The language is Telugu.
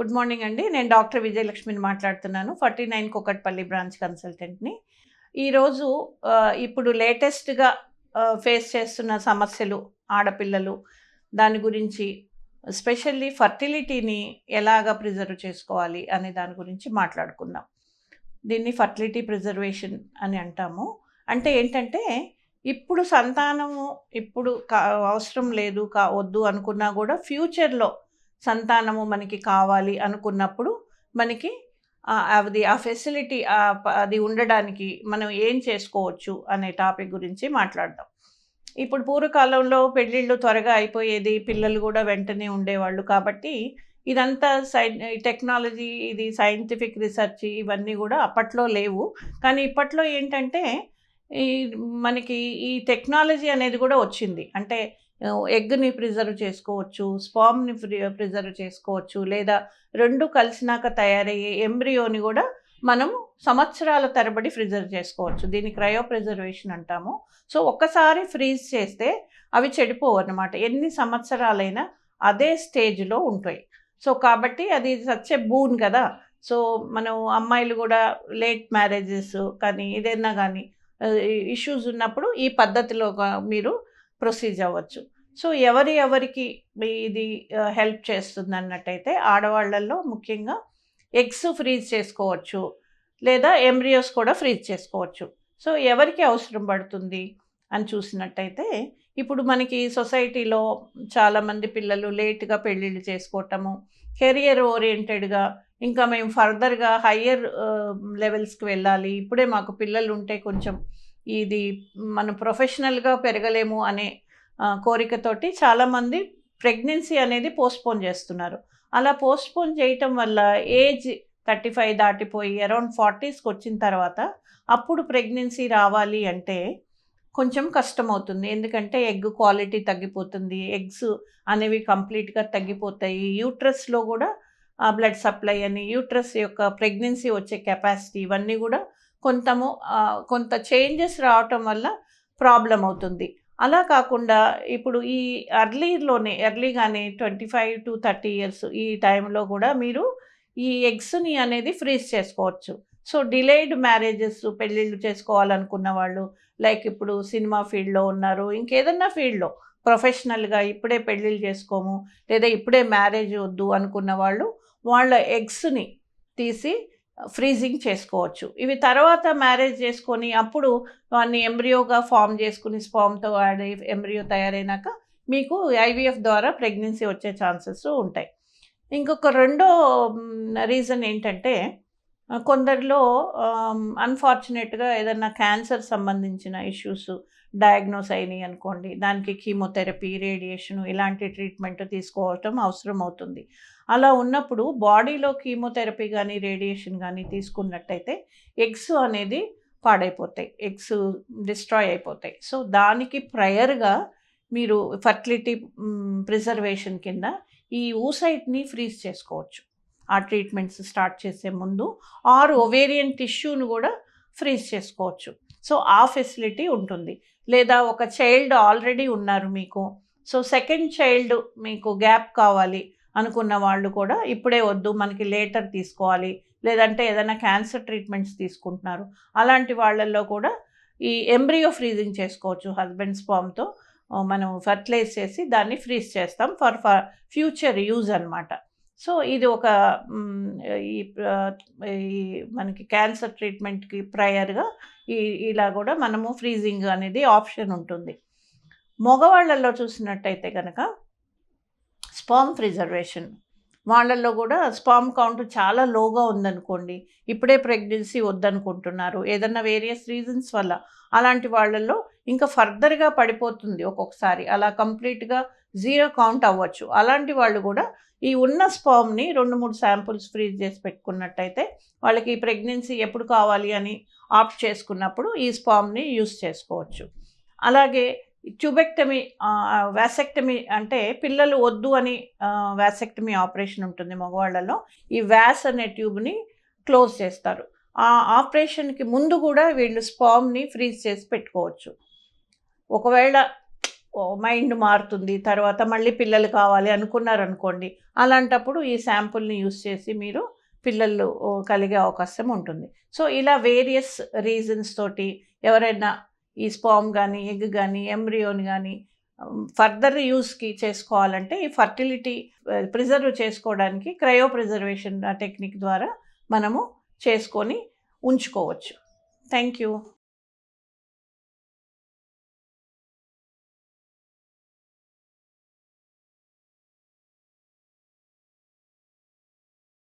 గుడ్ మార్నింగ్ అండి. నేను డాక్టర్ విజయలక్ష్మిని మాట్లాడుతున్నాను. 49 కూకట్పల్లి బ్రాంచ్ కన్సల్టెంట్‌ని. ఈరోజు ఇప్పుడు లేటెస్ట్‌గా ఫేస్ చేస్తున్న సమస్యలు ఆడపిల్లలు, దాని గురించి స్పెషల్లీ ఫర్టిలిటీని ఎలాగా ప్రిజర్వ్ చేసుకోవాలి అనే దాని గురించి మాట్లాడుకుందాం. దీన్ని ఫర్టిలిటీ ప్రిజర్వేషన్ అని అంటాము. అంటే ఏంటంటే, ఇప్పుడు సంతానము అవసరం లేదు, వద్దు అనుకున్నా కూడా ఫ్యూచర్‌లో సంతానము మనకి కావాలి అనుకున్నప్పుడు మనకి ఆ ఫెసిలిటీ అది ఉండడానికి మనం ఏం చేసుకోవచ్చు అనే టాపిక్ గురించి మాట్లాడదాం. ఇప్పుడు పూర్వకాలంలో పెళ్ళిళ్ళు త్వరగా అయిపోయేది, పిల్లలు కూడా వెంటనే ఉండేవాళ్ళు. కాబట్టి ఇదంతా టెక్నాలజీ, ఇది సైంటిఫిక్ రీసెర్చ్ ఇవన్నీ కూడా అప్పట్లో లేవు. కానీ ఇప్పట్లో ఏంటంటే, ఈ మనకి ఈ టెక్నాలజీ అనేది కూడా వచ్చింది. అంటే ఎగ్‌ని ప్రిజర్వ్ చేసుకోవచ్చు, స్పర్మ్‌ని ప్రిజర్వ్ చేసుకోవచ్చు, లేదా 2 కలిసినాక తయారయ్యే ఎంబ్రియోని కూడా మనం సంవత్సరాల తరబడి ప్రిజర్వ్ చేసుకోవచ్చు. దీన్ని క్రయో ప్రిజర్వేషన్ అంటాము. సో ఒక్కసారి ఫ్రీజ్ చేస్తే అవి చెడిపోవన్నమాట. ఎన్ని సంవత్సరాలైనా అదే స్టేజ్‌లో ఉంటాయి. సో కాబట్టి అది సచ్ ఎ బూన్ కదా! సో మనం అమ్మాయిలు కూడా లేట్ మ్యారేజెస్ కానీ ఏదైనా కానీ ఇష్యూస్ ఉన్నప్పుడు ఈ పద్ధతిలో మీరు ప్రొసీజ్ అవ్వచ్చు. సో ఎవరికి ఇది హెల్ప్ చేస్తుంది అన్నట్టయితే, ఆడవాళ్ళల్లో ముఖ్యంగా ఎగ్స్ ఫ్రీజ్ చేసుకోవచ్చు, లేదా ఎంబ్రియోస్ కూడా ఫ్రీజ్ చేసుకోవచ్చు. సో ఎవరికి అవసరం పడుతుంది అని చూసినట్టయితే, ఇప్పుడు మనకి సొసైటీలో చాలామంది పిల్లలు లేట్గా పెళ్ళిళ్ళు చేసుకోవటము, కెరియర్ ఓరియంటెడ్గా ఇంకా మేము ఫర్దర్గా హయ్యర్ లెవెల్స్కి వెళ్ళాలి, ఇప్పుడే మాకు పిల్లలు ఉంటే కొంచెం ఇది మనం ప్రొఫెషనల్గా పెరగలేము అనే కోరికతోటి చాలామంది ప్రెగ్నెన్సీ అనేది పోస్ట్పోన్ చేస్తున్నారు. అలా పోస్ట్పోన్ చేయటం వల్ల ఏజ్ 35 దాటిపోయి అరౌండ్ 40స్కి వచ్చిన తర్వాత అప్పుడు ప్రెగ్నెన్సీ రావాలి అంటే కొంచెం కష్టమవుతుంది. ఎందుకంటే ఎగ్ క్వాలిటీ తగ్గిపోతుంది, ఎగ్స్ అనేవి కంప్లీట్గా తగ్గిపోతాయి. యూట్రస్లో కూడా బ్లడ్ సప్లై అని, యూట్రస్ యొక్క ప్రెగ్నెన్సీ వచ్చే కెపాసిటీ ఇవన్నీ కూడా కొంత చేంజెస్ రావటం వల్ల ప్రాబ్లం అవుతుంది. అలా కాకుండా ఇప్పుడు ఈ ఎర్లీగానే 25-30 ఇయర్స్ ఈ టైంలో కూడా మీరు ఈ ఎగ్స్‌ని అనేది ఫ్రీజ్ చేసుకోవచ్చు. సో డిలేడ్ మ్యారేజెస్, పెళ్ళిళ్ళు చేసుకోవాలనుకున్న వాళ్ళు, లైక్ ఇప్పుడు సినిమా ఫీల్డ్లో ఉన్నారు, ఇంకేదన్నా ఫీల్డ్లో ప్రొఫెషనల్గా ఇప్పుడే పెళ్ళిళ్ళు చేసుకోము, లేదా ఇప్పుడే మ్యారేజ్ వద్దు అనుకున్న వాళ్ళు వాళ్ళ ఎగ్స్‌ని తీసి ఫ్రీజింగ్ చేసుకోవచ్చు. ఇవి తర్వాత మ్యారేజ్ చేసుకొని అప్పుడు వాన్ని ఎంబ్రియోగా ఫామ్ చేసుకుని స్పర్మ్‌తో యాడ్ అయ్యి ఎంబ్రియో తయారైనాక మీకు ఐవీఎఫ్ ద్వారా ప్రెగ్నెన్సీ వచ్చే ఛాన్సెస్ ఉంటాయి. ఇంకొక రెండో రీజన్ ఏంటంటే, కొందరిలో అన్‌ఫార్చునేట్‌గా ఏదన్నా క్యాన్సర్ సంబంధించిన ఇష్యూస్ డయాగ్నోస్ అయినాయి అనుకోండి, దానికి కీమోథెరపీ, రేడియేషను ఇలాంటి ట్రీట్మెంట్ తీసుకోవటం అవసరం అవుతుంది. అలా ఉన్నప్పుడు బాడీలో కీమోథెరపీ కానీ రేడియేషన్ కానీ తీసుకున్నట్టయితే ఎగ్స్ అనేది పాడైపోతాయి, ఎగ్స్ డిస్ట్రాయ్ అయిపోతాయి. సో దానికి ప్రయర్గా మీరు ఫర్టిలిటీ ప్రిజర్వేషన్ కింద ఈ oocyteని ఫ్రీజ్ చేసుకోవచ్చు ఆ ట్రీట్మెంట్స్ స్టార్ట్ చేసే ముందు, ఆర్ ఓవేరియన్ టిష్యూను కూడా ఫ్రీజ్ చేసుకోవచ్చు. సో ఆ ఫెసిలిటీ ఉంటుంది. లేదా ఒక చైల్డ్ ఆల్రెడీ ఉన్నారు మీకు, సో సెకండ్ చైల్డ్ మీకు గ్యాప్ కావాలి అనుకున్న వాళ్ళు కూడా ఇప్పుడే వద్దు, మనకి లేటర్ తీసుకోవాలి, లేదంటే ఏదైనా క్యాన్సర్ ట్రీట్మెంట్స్ తీసుకుంటున్నారు, అలాంటి వాళ్ళల్లో కూడా ఈ ఎంబ్రియో ఫ్రీజింగ్ చేసుకోవచ్చు. హస్బెండ్ స్పర్మ్‌తో మనం ఫర్టిలైజ్ చేసి దాన్ని ఫ్రీజ్ చేస్తాం ఫర్ ఫ్యూచర్ యూజ్ అనమాట. సో ఇది ఒక ఈ మనకి క్యాన్సర్ ట్రీట్మెంట్కి ప్రయర్గా ఇలా కూడా మనము ఫ్రీజింగ్ అనేది ఆప్షన్ ఉంటుంది. మగవాళ్ళల్లో చూసినట్టయితే కనుక స్పర్మ్ ప్రిజర్వేషన్, వాళ్ళల్లో కూడా స్పర్మ్ కౌంట్ చాలా లోగా ఉందనుకోండి, ఇప్పుడే ప్రెగ్నెన్సీ వద్దనుకుంటున్నారు, ఏదన్నా వేరియస్ రీజన్స్ వల్ల, అలాంటి వాళ్ళల్లో ఇంకా ఫర్దర్గా పడిపోతుంది ఒక్కొక్కసారి, అలా కంప్లీట్గా 0 కౌంట్ అవ్వచ్చు. అలాంటి వాళ్ళు కూడా ఈ ఉన్న స్పర్మ్‌ని 2-3 శాంపుల్స్ ఫ్రీజ్ చేసి పెట్టుకున్నట్టయితే వాళ్ళకి ప్రెగ్నెన్సీ ఎప్పుడు కావాలి అని ఆప్ట్ చేసుకున్నప్పుడు ఈ స్పర్మ్‌ని యూస్ చేసుకోవచ్చు. అలాగే ట్యూబెక్టమీ, వాసెక్టమీ అంటే పిల్లలు వద్దు అని వాసెక్టమీ ఆపరేషన్ ఉంటుంది మగవాళ్ళలో. ఈ వాస్ అనే ట్యూబ్ని క్లోజ్ చేస్తారు. ఆ ఆపరేషన్కి ముందు కూడా వీళ్ళు స్పర్మ్‌ని ఫ్రీజ్ చేసి పెట్టుకోవచ్చు. ఒకవేళ మైండ్ మారుతుంది, తర్వాత మళ్ళీ పిల్లలు కావాలి అనుకున్నారనుకోండి, అలాంటప్పుడు ఈ శాంపుల్ని యూస్ చేసి మీరు పిల్లలు కలిగే అవకాశం ఉంటుంది. సో ఇలా వేరియస్ రీజన్స్ తోటి ఎవరైనా ఈ స్పామ్ కానీ, ఎగ్ కానీ, ఎంబ్రియోని కానీ ఫర్దర్ యూస్కి చేసుకోవాలంటే ఈ ఫర్టిలిటీ ప్రిజర్వ్ చేసుకోవడానికి క్రయో ప్రిజర్వేషన్ టెక్నిక్ ద్వారా మనము చేసుకొని ఉంచుకోవచ్చు. Thank you.